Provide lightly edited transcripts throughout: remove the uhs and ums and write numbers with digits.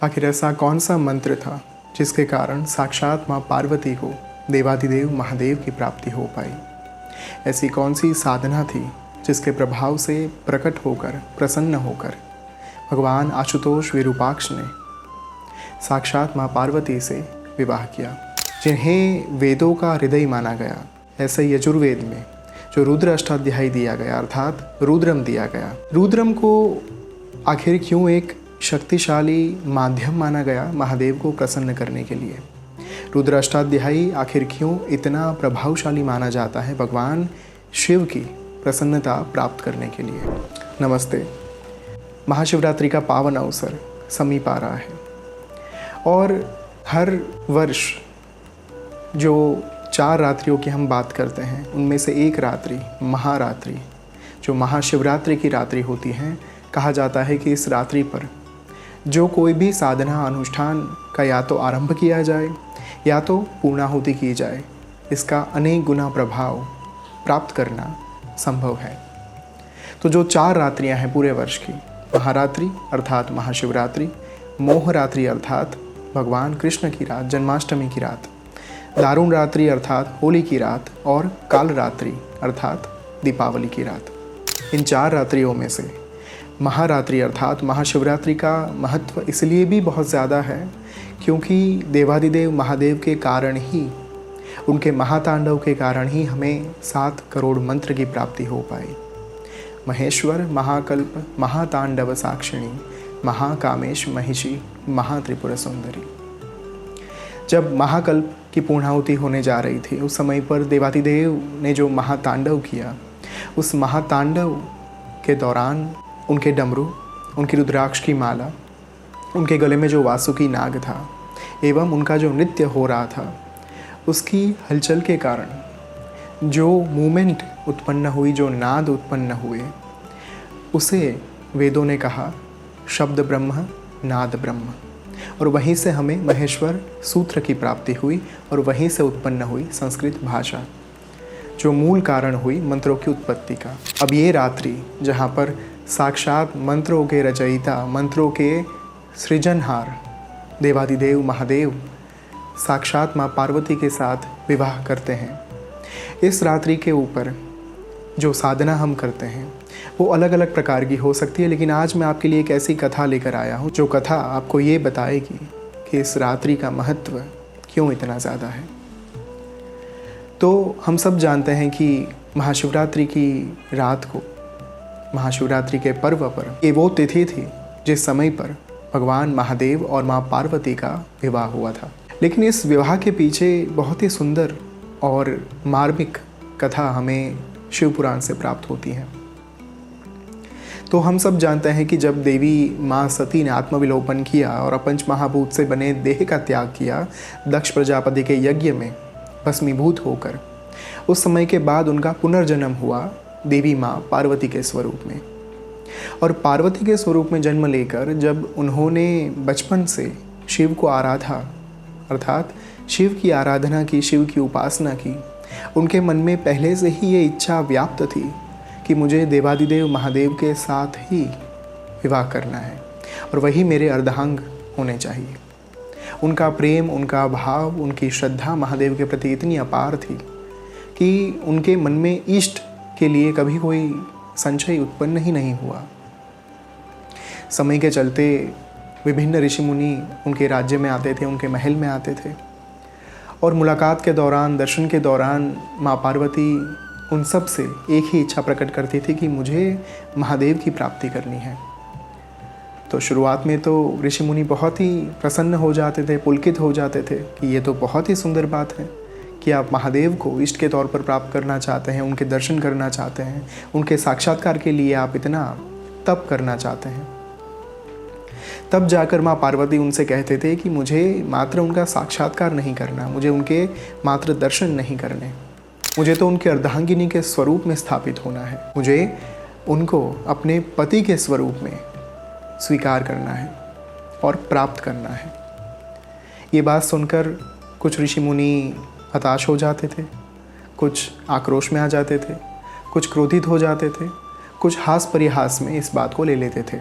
आखिर ऐसा कौन सा मंत्र था जिसके कारण साक्षात माँ पार्वती को देवाधिदेव महादेव की प्राप्ति हो पाई? ऐसी कौन सी साधना थी जिसके प्रभाव से प्रकट होकर प्रसन्न होकर भगवान आशुतोष विरूपाक्ष ने साक्षात माँ पार्वती से विवाह किया, जिन्हें वेदों का हृदय माना गया? ऐसे यजुर्वेद में जो रुद्र अष्टाध्यायी दिया गया अर्थात रुद्रम दिया गया, रुद्रम को आखिर क्यों एक शक्तिशाली माध्यम माना गया महादेव को प्रसन्न करने के लिए? रुद्र अष्टाध्यायी आखिर क्यों इतना प्रभावशाली माना जाता है भगवान शिव की प्रसन्नता प्राप्त करने के लिए? नमस्ते। महाशिवरात्रि का पावन अवसर समीप आ रहा है और हर वर्ष जो 4 रात्रियों की हम बात करते हैं उनमें से एक रात्रि महारात्रि, जो महाशिवरात्रि की रात्रि होती है, कहा जाता है कि इस रात्रि पर जो कोई भी साधना अनुष्ठान का या तो आरंभ किया जाए या तो पूर्णाहुति की जाए, इसका अनेक गुना प्रभाव प्राप्त करना संभव है। तो जो 4 रात्रियां हैं पूरे वर्ष की, महारात्रि अर्थात महाशिवरात्रि, मोहरात्रि अर्थात भगवान कृष्ण की रात जन्माष्टमी की रात, दारुण रात्रि अर्थात होली की रात और काल रात्रि अर्थात दीपावली की रात। इन 4 रात्रियों में से महारात्रि अर्थात महाशिवरात्रि का महत्व इसलिए भी बहुत ज़्यादा है क्योंकि देवाधिदेव महादेव के कारण ही, उनके महातांडव के कारण ही हमें 7 करोड़ मंत्र की प्राप्ति हो पाई। महेश्वर महाकल्प महातांडव साक्षिणी महाकामेश महिषी महात्रिपुर सुंदरी। जब महाकल्प की पूर्णाहुति होने जा रही थी उस समय पर देवाधिदेव ने जो महातांडव किया, उस महातांडव के दौरान उनके डमरू, उनकी रुद्राक्ष की माला, उनके गले में जो वासुकी नाग था एवं उनका जो नृत्य हो रहा था, उसकी हलचल के कारण जो मूवमेंट उत्पन्न हुई, जो नाद उत्पन्न हुए, उसे वेदों ने कहा शब्द ब्रह्म नाद ब्रह्म। और वहीं से हमें महेश्वर सूत्र की प्राप्ति हुई और वहीं से उत्पन्न हुई संस्कृत भाषा, जो मूल कारण हुई मंत्रों की उत्पत्ति का। अब ये रात्रि जहाँ पर साक्षात मंत्रों के रचयिता, मंत्रों के सृजनहार देवाधिदेव महादेव साक्षात माँ पार्वती के साथ विवाह करते हैं, इस रात्रि के ऊपर जो साधना हम करते हैं वो अलग अलग प्रकार की हो सकती है, लेकिन आज मैं आपके लिए एक ऐसी कथा लेकर आया हूँ जो कथा आपको ये बताएगी कि इस रात्रि का महत्व क्यों इतना ज़्यादा है। तो हम सब जानते हैं कि महाशिवरात्रि की रात को, महाशिवरात्रि के पर्व पर, ये वो तिथि थी जिस समय पर भगवान महादेव और माँ पार्वती का विवाह हुआ था। लेकिन इस विवाह के पीछे बहुत ही सुंदर और मार्मिक कथा हमें शिव पुराण से प्राप्त होती है। तो हम सब जानते हैं कि जब देवी माँ सती ने आत्मविलोपन किया और अपंच महाभूत से बने देह का त्याग किया दक्ष प्रजापति के यज्ञ में भस्मीभूत होकर, उस समय के बाद उनका पुनर्जन्म हुआ देवी माँ पार्वती के स्वरूप में। और पार्वती के स्वरूप में जन्म लेकर जब उन्होंने बचपन से शिव को आराधा अर्थात शिव की आराधना की, शिव की उपासना की, उनके मन में पहले से ही ये इच्छा व्याप्त थी कि मुझे देवाधिदेव महादेव के साथ ही विवाह करना है और वही मेरे अर्धांग होने चाहिए। उनका प्रेम, उनका भाव, उनकी श्रद्धा महादेव के प्रति इतनी अपार थी कि उनके मन में इष्ट के लिए कभी कोई संशय उत्पन्न ही नहीं हुआ। समय के चलते विभिन्न ऋषि मुनि उनके राज्य में आते थे, उनके महल में आते थे और मुलाकात के दौरान, दर्शन के दौरान माँ पार्वती उन सब से एक ही इच्छा प्रकट करती थी कि मुझे महादेव की प्राप्ति करनी है। तो शुरुआत में तो ऋषि मुनि बहुत ही प्रसन्न हो जाते थे, पुलकित हो जाते थे कि ये तो बहुत ही सुंदर बात है कि आप महादेव को इष्ट के तौर पर प्राप्त करना चाहते हैं, उनके दर्शन करना चाहते हैं, उनके साक्षात्कार के लिए आप इतना तप करना चाहते हैं। तब जाकर माँ पार्वती उनसे कहते थे कि मुझे मात्र उनका साक्षात्कार नहीं करना, मुझे उनके मात्र दर्शन नहीं करने, मुझे तो उनके अर्धांगिनी के स्वरूप में स्थापित होना है, मुझे उनको अपने पति के स्वरूप में स्वीकार करना है और प्राप्त करना है। ये बात सुनकर कुछ ऋषि मुनि हताश हो जाते थे, कुछ आक्रोश में आ जाते थे, कुछ क्रोधित हो जाते थे, कुछ हास परिहास में इस बात को ले लेते थे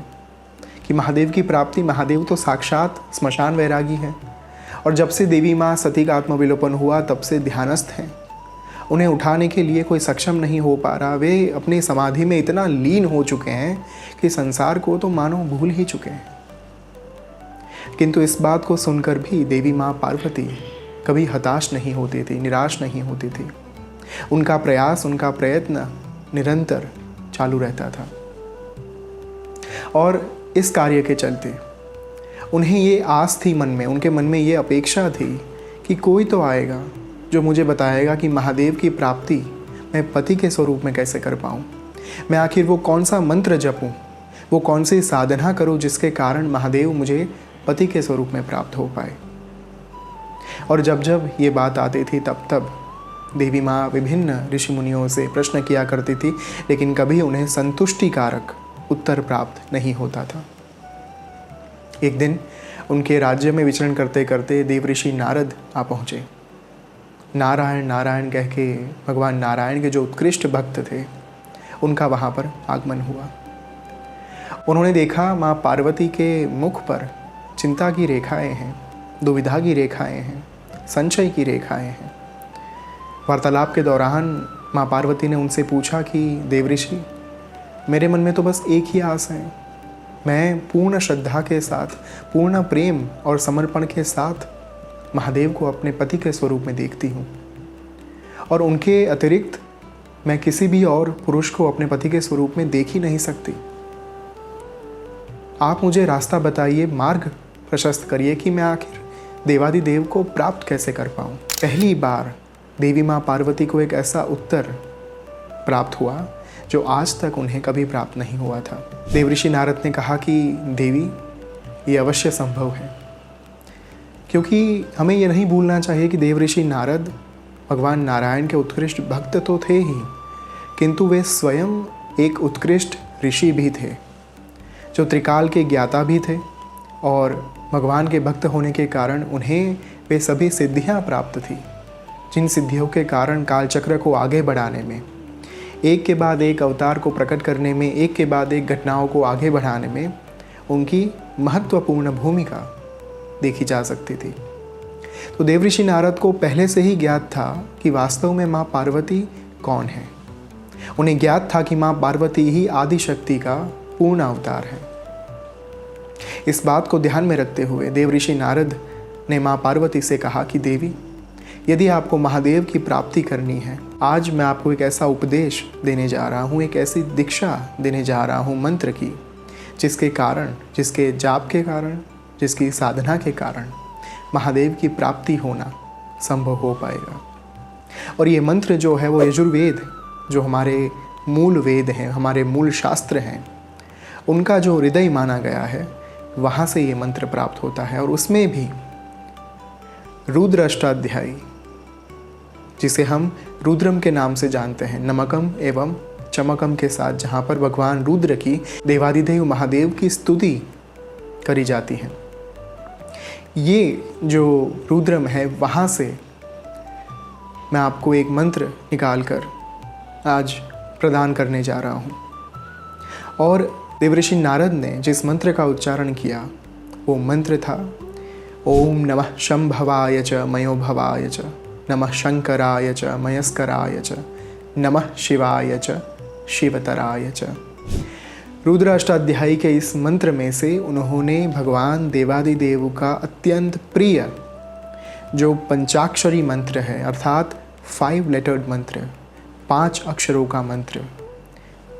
कि कि महादेव की प्राप्ति, महादेव तो साक्षात स्मशान वैरागी है और जब से देवी माँ सती का आत्मविलोपन हुआ तब से ध्यानस्थ हैं। उन्हें उठाने के लिए कोई सक्षम नहीं हो पा रहा। वे अपनी समाधि में इतना लीन हो चुके हैं कि संसार को तो मानो भूल ही चुके हैं। किंतु इस बात को सुनकर भी देवी माँ पार्वती कभी हताश नहीं होती थी, निराश नहीं होती थी। उनका प्रयास, उनका प्रयत्न निरंतर चालू रहता था और इस कार्य के चलते उन्हें ये आस थी मन में, उनके मन में ये अपेक्षा थी कि कोई तो आएगा जो मुझे बताएगा कि महादेव की प्राप्ति मैं पति के स्वरूप में कैसे कर पाऊँ। मैं आखिर वो कौन सा मंत्र जपूँ, वो कौन सी साधना करूँ जिसके कारण महादेव मुझे पति के स्वरूप में प्राप्त हो पाए। और जब जब ये बात आती थी तब तब देवी माँ विभिन्न ऋषि मुनियों से प्रश्न किया करती थी, लेकिन कभी उन्हें संतुष्टिकारक उत्तर प्राप्त नहीं होता था। एक दिन उनके राज्य में विचरण करते करते देवऋषि नारद आ पहुँचे। नारायण नारायण कह के भगवान नारायण के जो उत्कृष्ट भक्त थे उनका वहाँ पर आगमन हुआ। उन्होंने देखा माँ पार्वती के मुख पर चिंता की रेखाएं हैं, दुविधा की रेखाएं हैं, संशय की रेखाएं हैं। वार्तालाप के दौरान माँ पार्वती ने उनसे पूछा कि देवऋषि, मेरे मन में तो बस एक ही आस है। मैं पूर्ण श्रद्धा के साथ, पूर्ण प्रेम और समर्पण के साथ महादेव को अपने पति के स्वरूप में देखती हूँ और उनके अतिरिक्त मैं किसी भी और पुरुष को अपने पति के स्वरूप में देख ही नहीं सकती। आप मुझे रास्ता बताइए, मार्ग प्रशस्त करिए कि मैं आखिर देवादिदेव को प्राप्त कैसे कर पाऊँ। पहली बार देवी माँ पार्वती को एक ऐसा उत्तर प्राप्त हुआ जो आज तक उन्हें कभी प्राप्त नहीं हुआ था। देवऋषि नारद ने कहा कि देवी, ये अवश्य संभव है, क्योंकि हमें ये नहीं भूलना चाहिए कि देवऋषि नारद भगवान नारायण के उत्कृष्ट भक्त तो थे ही, किंतु वे स्वयं एक उत्कृष्ट ऋषि भी थे जो त्रिकाल के ज्ञाता भी थे और भगवान के भक्त होने के कारण उन्हें वे सभी सिद्धियां प्राप्त थी, जिन सिद्धियों के कारण कालचक्र को आगे बढ़ाने में, एक के बाद एक अवतार को प्रकट करने में, एक के बाद एक घटनाओं को आगे बढ़ाने में उनकी महत्वपूर्ण भूमिका देखी जा सकती थी। तो देवऋषि नारद को पहले से ही ज्ञात था कि वास्तव में माँ पार्वती कौन है। उन्हें ज्ञात था कि माँ पार्वती ही आदि शक्ति का पूर्ण अवतार है। इस बात को ध्यान में रखते हुए देवऋषि नारद ने माँ पार्वती से कहा कि देवी, यदि आपको महादेव की प्राप्ति करनी है, आज मैं आपको एक ऐसा उपदेश देने जा रहा हूँ, एक ऐसी दीक्षा देने जा रहा हूँ मंत्र की, जिसके कारण, जिसके जाप के कारण, जिसकी साधना के कारण महादेव की प्राप्ति होना संभव हो पाएगा। और ये मंत्र जो है वो यजुर्वेद, जो हमारे मूल वेद हैं, हमारे मूल शास्त्र हैं, उनका जो हृदय माना गया है, वहाँ से ये मंत्र प्राप्त होता है। और उसमें भी रुद्र अष्टाध्यायी, जिसे हम रुद्रम के नाम से जानते हैं, नमकम एवं चमकम के साथ, जहाँ पर भगवान रुद्र की, देवादिदेव महादेव की स्तुति करी जाती है, ये जो रुद्रम है, वहाँ से मैं आपको एक मंत्र निकाल कर आज प्रदान करने जा रहा हूँ। और देवऋषि नारद ने जिस मंत्र का उच्चारण किया वो मंत्र था, ओम नमः शंभवाय च मयोभवाय च, नमः शंकराय च मयस्कराय च, नमः शिवाय च शिवतराय च। रुद्र अष्टाध्यायी के इस मंत्र में से उन्होंने भगवान देवादिदेव का अत्यंत प्रिय जो पंचाक्षरी मंत्र है, अर्थात 5 लेटर्ड मंत्र, 5 अक्षरों का मंत्र,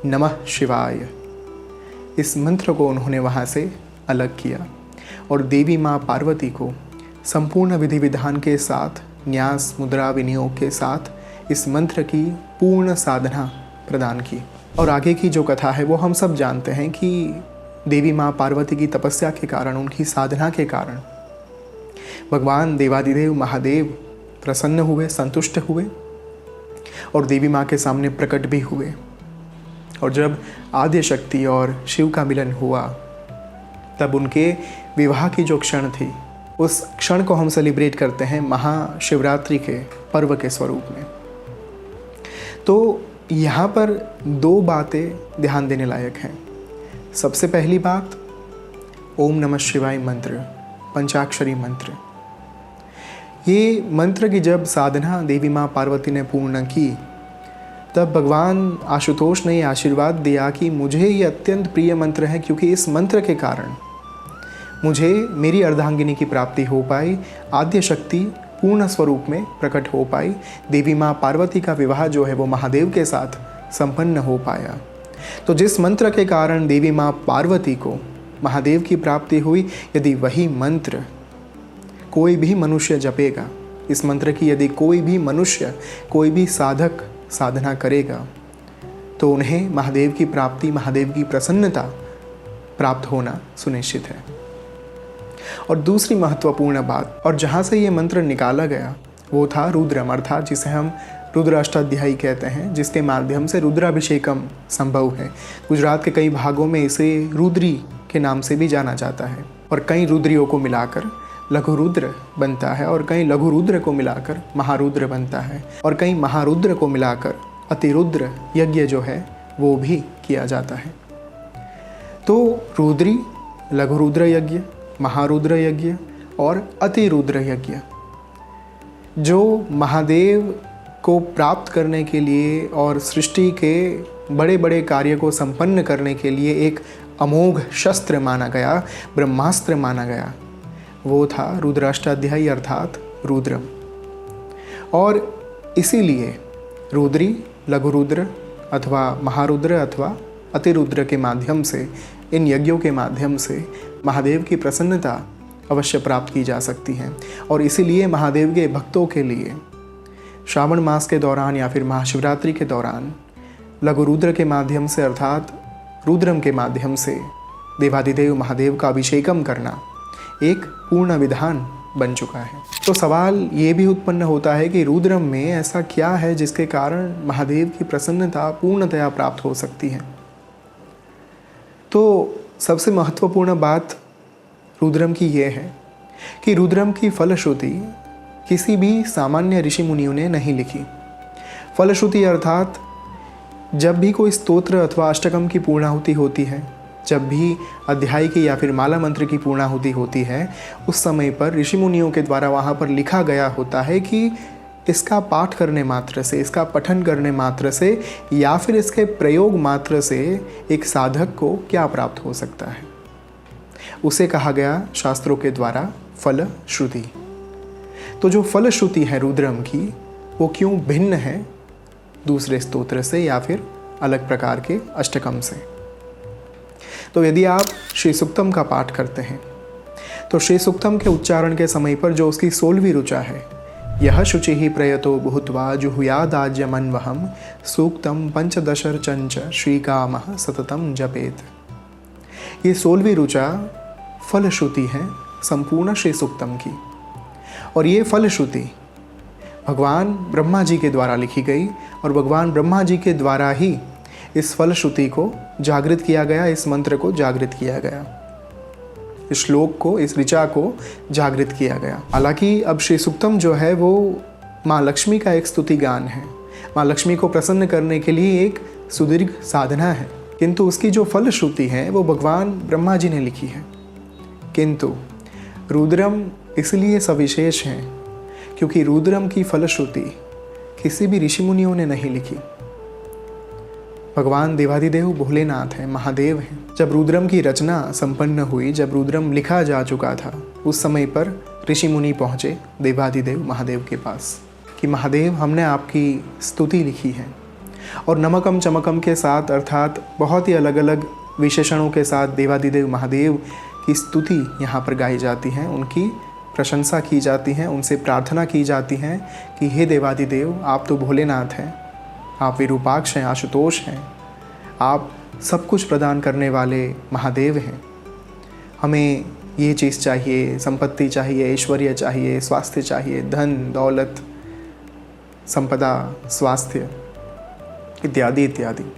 नमः शिवाय, इस मंत्र को उन्होंने वहाँ से अलग किया और देवी माँ पार्वती को संपूर्ण विधि विधान के साथ, न्यास मुद्रा विनियोग के साथ इस मंत्र की पूर्ण साधना प्रदान की। और आगे की जो कथा है वो हम सब जानते हैं कि देवी माँ पार्वती की तपस्या के कारण, उनकी साधना के कारण भगवान देवादिदेव महादेव प्रसन्न हुए, संतुष्ट हुए और देवी माँ के सामने प्रकट भी हुए। और जब आद्य शक्ति और शिव का मिलन हुआ तब उनके विवाह की जो क्षण थी, उस क्षण को हम सेलिब्रेट करते हैं महाशिवरात्रि के पर्व के स्वरूप में। तो यहाँ पर 2 बातें ध्यान देने लायक हैं। सबसे पहली बात ओम नमः शिवाय मंत्र, पंचाक्षरी मंत्र। ये मंत्र की जब साधना देवी माँ पार्वती ने पूर्ण की, तब भगवान आशुतोष ने आशीर्वाद दिया कि मुझे ये अत्यंत प्रिय मंत्र है, क्योंकि इस मंत्र के कारण मुझे मेरी अर्धांगिनी की प्राप्ति हो पाई, आद्य शक्ति पूर्ण स्वरूप में प्रकट हो पाई, देवी माँ पार्वती का विवाह जो है वो महादेव के साथ संपन्न हो पाया। तो जिस मंत्र के कारण देवी माँ पार्वती को महादेव की प्राप्ति हुई, यदि वही मंत्र कोई भी मनुष्य जपेगा, इस मंत्र की यदि कोई भी मनुष्य, कोई भी साधक साधना करेगा, तो उन्हें महादेव की प्राप्ति, महादेव की प्रसन्नता प्राप्त होना सुनिश्चित है। और दूसरी महत्वपूर्ण बात, और जहाँ से ये मंत्र निकाला गया, वो था रुद्रम, अर्थात जिसे हम रुद्राष्टाध्यायी कहते हैं, जिसके माध्यम से रुद्राभिषेकम संभव है। गुजरात के कई भागों में इसे रुद्री के नाम से भी जाना जाता है, और कई रुद्रियों को मिलाकर लघु रुद्र बनता है, और कई लघु रुद्र को मिलाकर महारुद्र बनता है, और कई महारुद्र को मिलाकर अतिरुद्र यज्ञ जो है वो भी किया जाता है। तो रुद्री, लघु रुद्र यज्ञ, महारुद्र यज्ञ और अतिरुद्र यज्ञ, जो महादेव को प्राप्त करने के लिए और सृष्टि के बड़े बड़े कार्य को संपन्न करने के लिए एक अमोघ शस्त्र माना गया, ब्रह्मास्त्र माना गया, वो था रुद्राष्टाध्यायी अर्थात रुद्रम। और इसीलिए रुद्री, लघु रुद्र अथवा महारुद्र अथवा अतिरुद्र के माध्यम से, इन यज्ञों के माध्यम से महादेव की प्रसन्नता अवश्य प्राप्त की जा सकती है। और इसीलिए महादेव के भक्तों के लिए श्रावण मास के दौरान या फिर महाशिवरात्रि के दौरान लघु रुद्र के माध्यम से अर्थात रुद्रम के माध्यम से देवादिदेव महादेव का अभिषेकम करना एक पूर्ण विधान बन चुका है। तो सवाल ये भी उत्पन्न होता है कि रुद्रम में ऐसा क्या है जिसके कारण महादेव की प्रसन्नता पूर्णतया प्राप्त हो सकती है। तो सबसे महत्वपूर्ण बात रुद्रम की यह है कि रुद्रम की फलश्रुति किसी भी सामान्य ऋषि मुनियों ने नहीं लिखी। फलश्रुति अर्थात जब भी कोई स्तोत्र अथवा अष्टकम की पूर्णाहुति होती है, जब भी अध्याय की या फिर माला मंत्र की पूर्णाहुति होती है, उस समय पर ऋषि मुनियों के द्वारा वहाँ पर लिखा गया होता है कि इसका पाठ करने मात्र से, इसका पठन करने मात्र से या फिर इसके प्रयोग मात्र से एक साधक को क्या प्राप्त हो सकता है। उसे कहा गया शास्त्रों के द्वारा फलश्रुति। तो जो फलश्रुति है रुद्रम की, वो क्यों भिन्न है दूसरे स्तोत्र से या फिर अलग प्रकार के अष्टकम से। तो यदि आप श्री सूक्तम का पाठ करते हैं, तो श्री सूक्तम के उच्चारण के समय पर जो उसकी 16वीं ऋचा है, यह शुचि ही प्रयतो भूत्वा जुहुयादाज्यमन्वहम सूक्तम पंचदशर्चंच श्रीकामः सततम जपेत। ये 16वीं ऋचा फलश्रुति है संपूर्ण श्री सूक्तम की, और ये फलश्रुति भगवान ब्रह्मा जी के द्वारा लिखी गई, और भगवान ब्रह्मा जी के द्वारा ही इस फलश्रुति को जागृत किया गया, इस मंत्र को जागृत किया गया, इस श्लोक को, इस ऋचा को जागृत किया गया। हालांकि अब श्री सूक्तम जो है वो माँ लक्ष्मी का एक स्तुति गान है, माँ लक्ष्मी को प्रसन्न करने के लिए एक सुदीर्घ साधना है, किंतु उसकी जो फलश्रुति है वो भगवान ब्रह्मा जी ने लिखी है। किंतु रुद्रम इसलिए सविशेष है क्योंकि रुद्रम की फलश्रुति किसी भी ऋषि मुनियों ने नहीं लिखी। भगवान देवादिदेव भोलेनाथ हैं, महादेव हैं। जब रुद्रम की रचना संपन्न हुई, जब रुद्रम लिखा जा चुका था, उस समय पर ऋषि मुनि पहुँचे देवादिदेव महादेव के पास कि महादेव, हमने आपकी स्तुति लिखी है, और नमकम चमकम के साथ अर्थात बहुत ही अलग अलग विशेषणों के साथ देवादिदेव महादेव की स्तुति यहाँ पर गाई जाती है, उनकी प्रशंसा की जाती है, उनसे प्रार्थना की जाती है कि हे देवादिदेव, आप तो भोलेनाथ हैं, आप विरूपाक्ष हैं, आशुतोष हैं, आप सब कुछ प्रदान करने वाले महादेव हैं। हमें ये चीज़ चाहिए, संपत्ति चाहिए, ऐश्वर्य चाहिए, स्वास्थ्य चाहिए, धन दौलत, संपदा, स्वास्थ्य इत्यादि इत्यादि।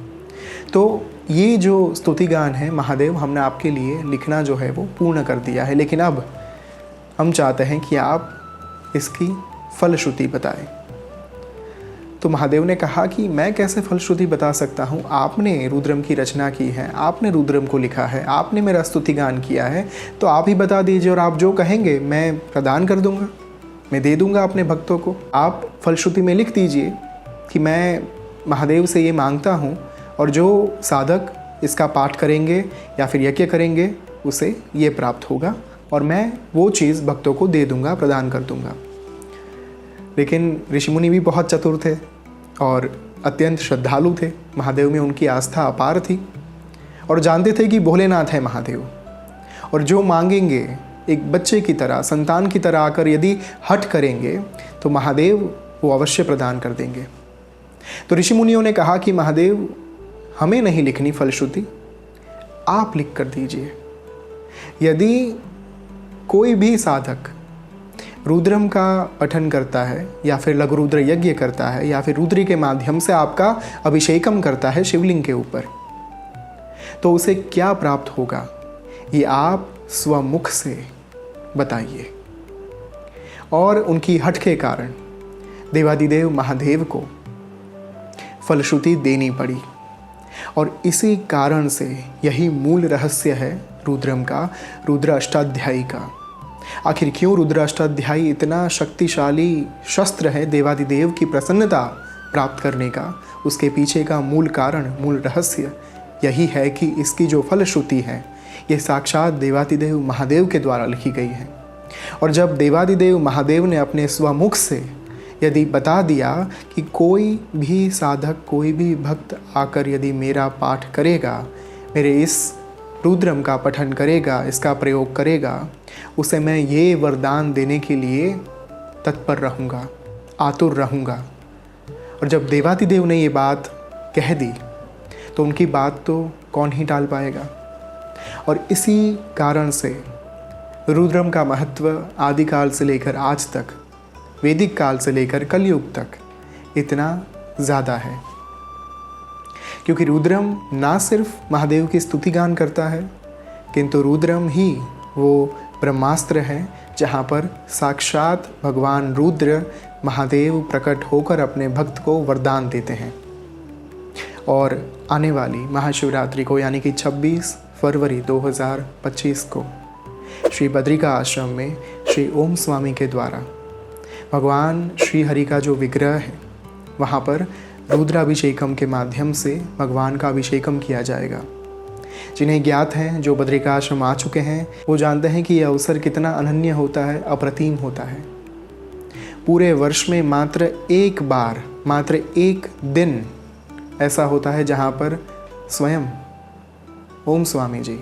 तो ये जो स्तुति गान है महादेव, हमने आपके लिए लिखना जो है वो पूर्ण कर दिया है, लेकिन अब हम चाहते हैं कि आप इसकी फलश्रुति बताएं। तो महादेव ने कहा कि मैं कैसे फलश्रुति बता सकता हूँ, आपने रुद्रम की रचना की है, आपने रुद्रम को लिखा है, आपने मेरा स्तुति गान किया है, तो आप ही बता दीजिए और आप जो कहेंगे मैं प्रदान कर दूंगा, मैं दे दूंगा अपने भक्तों को। आप फलश्रुति में लिख दीजिए कि मैं महादेव से ये मांगता हूँ और जो साधक इसका पाठ करेंगे या फिर यज्ञ करेंगे उसे ये प्राप्त होगा और मैं वो चीज़ भक्तों को दे दूंगा, प्रदान कर दूंगा। लेकिन ऋषिमुनि भी बहुत चतुर थे और अत्यंत श्रद्धालु थे। महादेव में उनकी आस्था अपार थी और जानते थे कि भोलेनाथ है महादेव, और जो मांगेंगे एक बच्चे की तरह, संतान की तरह आकर यदि हठ करेंगे तो महादेव वो अवश्य प्रदान कर देंगे। तो ऋषि मुनियों ने कहा कि महादेव, हमें नहीं लिखनी फलश्रुति, आप लिख कर दीजिए। यदि कोई भी साधक रुद्रम का पठन करता है या फिर लघु रुद्र यज्ञ करता है या फिर रुद्री के माध्यम से आपका अभिषेकम करता है शिवलिंग के ऊपर, तो उसे क्या प्राप्त होगा ये आप स्वमुख से बताइए। और उनकी हठ के कारण देवादिदेव महादेव को फलश्रुति देनी पड़ी और इसी कारण से यही मूल रहस्य है रुद्रम का, रुद्र अष्टाध्यायी का। आखिर क्यों रुद्र अष्टाध्यायी इतना शक्तिशाली शस्त्र है देवादिदेव की प्रसन्नता प्राप्त करने का, उसके पीछे का मूल कारण, मूल रहस्य यही है कि इसकी जो फलश्रुति है ये साक्षात देवादिदेव महादेव के द्वारा लिखी गई है। और जब देवादिदेव महादेव ने अपने स्वमुख से यदि बता दिया कि कोई भी साधक, कोई भी भक्त आकर यदि मेरा पाठ करेगा, मेरे इस रुद्रम का पठन करेगा, इसका प्रयोग करेगा, उसे मैं ये वरदान देने के लिए तत्पर रहूँगा, आतुर रहूँगा। और जब देवादिदेव ने ये बात कह दी तो उनकी बात तो कौन ही टाल पाएगा। और इसी कारण से रुद्रम का महत्व आदिकाल से लेकर आज तक, वैदिक काल से लेकर कलयुग तक इतना ज़्यादा है, क्योंकि रुद्रम ना सिर्फ महादेव की स्तुति गान करता है, किंतु रुद्रम ही वो ब्रह्मास्त्र है जहाँ पर साक्षात भगवान रुद्र महादेव प्रकट होकर अपने भक्त को वरदान देते हैं। और आने वाली महाशिवरात्रि को यानी कि 26 फरवरी 2025 को श्री बद्रिका आश्रम में श्री ओम स्वामी के द्वारा भगवान श्री हरि का जो विग्रह है वहाँ पर रुद्राभिषेकम के माध्यम से भगवान का अभिषेकम किया जाएगा। जिन्हें ज्ञात हैं, जो बद्रिका आश्रम आ चुके हैं, वो जानते हैं कि यह अवसर कितना अनन्य होता है, अप्रतिम होता है। पूरे वर्ष में मात्र एक बार, मात्र एक दिन ऐसा होता है जहाँ पर स्वयं ओम स्वामी जी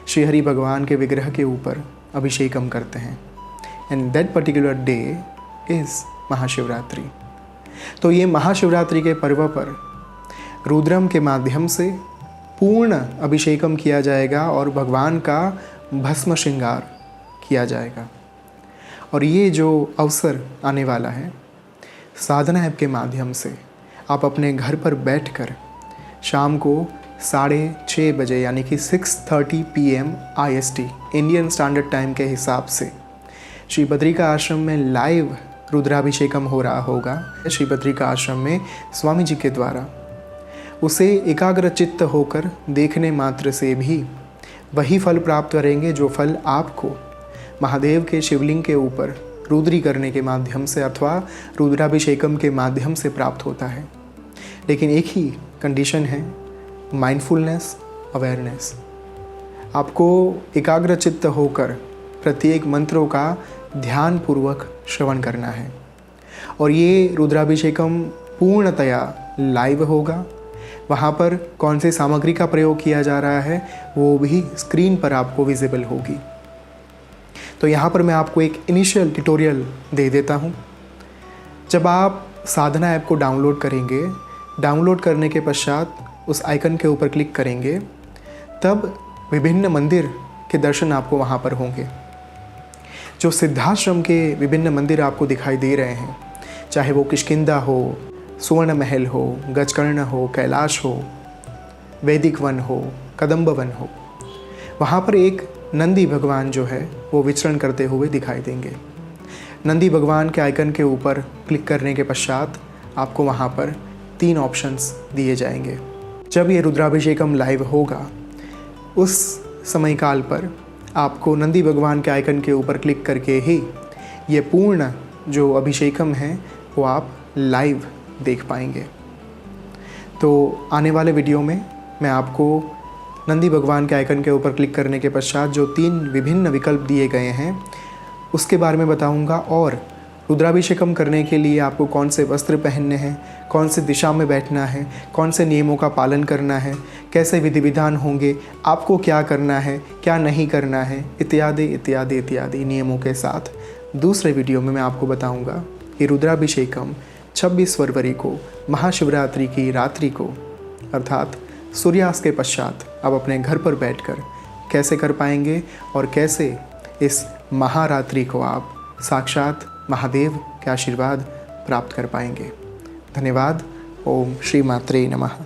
श्री हरि भगवान के विग्रह के ऊपर अभिषेकम करते हैं। And that particular day is Mahashivratri. तो ये महाशिवरात्रि के पर्व पर रुद्रम के माध्यम से पूर्ण अभिषेकम किया जाएगा और भगवान का भस्म श्रृंगार किया जाएगा। और ये जो अवसर आने वाला है, साधना ऐप के माध्यम से आप अपने घर पर बैठकर शाम को 6:30 बजे यानी कि 6:30 PM IST Indian standard time के हिसाब से श्री बद्रिका आश्रम में लाइव रुद्राभिषेकम हो रहा होगा। श्री बद्रिका आश्रम में स्वामी जी के द्वारा उसे एकाग्र चित्त होकर देखने मात्र से भी वही फल प्राप्त करेंगे जो फल आपको महादेव के शिवलिंग के ऊपर रुद्री करने के माध्यम से अथवा रुद्राभिषेकम के माध्यम से प्राप्त होता है। लेकिन एक ही कंडीशन है, माइंडफुलनेस, अवेयरनेस। आपको एकाग्र चित्त होकर प्रत्येक मंत्रों का ध्यानपूर्वक श्रवण करना है। और ये रुद्राभिषेकम पूर्णतया लाइव होगा। वहाँ पर कौन सी सामग्री का प्रयोग किया जा रहा है वो भी स्क्रीन पर आपको विजिबल होगी। तो यहाँ पर मैं आपको एक इनिशियल ट्यूटोरियल दे देता हूँ। जब आप साधना ऐप को डाउनलोड करेंगे, डाउनलोड करने के पश्चात उस आइकन के ऊपर क्लिक करेंगे, तब विभिन्न मंदिर के दर्शन आपको वहाँ पर होंगे। जो सिद्धाश्रम के विभिन्न मंदिर आपको दिखाई दे रहे हैं, चाहे वो किष्किंधा हो, सुवर्ण महल हो, गजकर्ण हो, कैलाश हो, वैदिक वन हो, कदम्ब वन हो, वहाँ पर एक नंदी भगवान जो है वो विचरण करते हुए दिखाई देंगे। नंदी भगवान के आइकन के ऊपर क्लिक करने के पश्चात आपको वहाँ पर 3 ऑप्शंस दिए जाएंगे। जब ये रुद्राभिषेकम लाइव होगा उस समय काल पर आपको नंदी भगवान के आइकन के ऊपर क्लिक करके ही ये पूर्ण जो अभिषेकम है वो आप लाइव देख पाएंगे। तो आने वाले वीडियो में मैं आपको नंदी भगवान के आइकन के ऊपर क्लिक करने के पश्चात जो 3 विभिन्न विकल्प दिए गए हैं उसके बारे में बताऊंगा, और रुद्राभिषेकम करने के लिए आपको कौन से वस्त्र पहनने हैं, कौन से दिशा में बैठना है, कौन से नियमों का पालन करना है, कैसे विधि विधान होंगे, आपको क्या करना है, क्या नहीं करना है, इत्यादि इत्यादि इत्यादि नियमों के साथ दूसरे वीडियो में मैं आपको बताऊंगा कि रुद्राभिषेकम 26 फरवरी को महाशिवरात्रि की रात्रि को अर्थात सूर्यास्त के पश्चात आप अपने घर पर बैठकर कैसे कर पाएंगे और कैसे इस महारात्रि को आप साक्षात महादेव के आशीर्वाद प्राप्त कर पाएंगे। धन्यवाद। ओम श्री मात्रे नमः।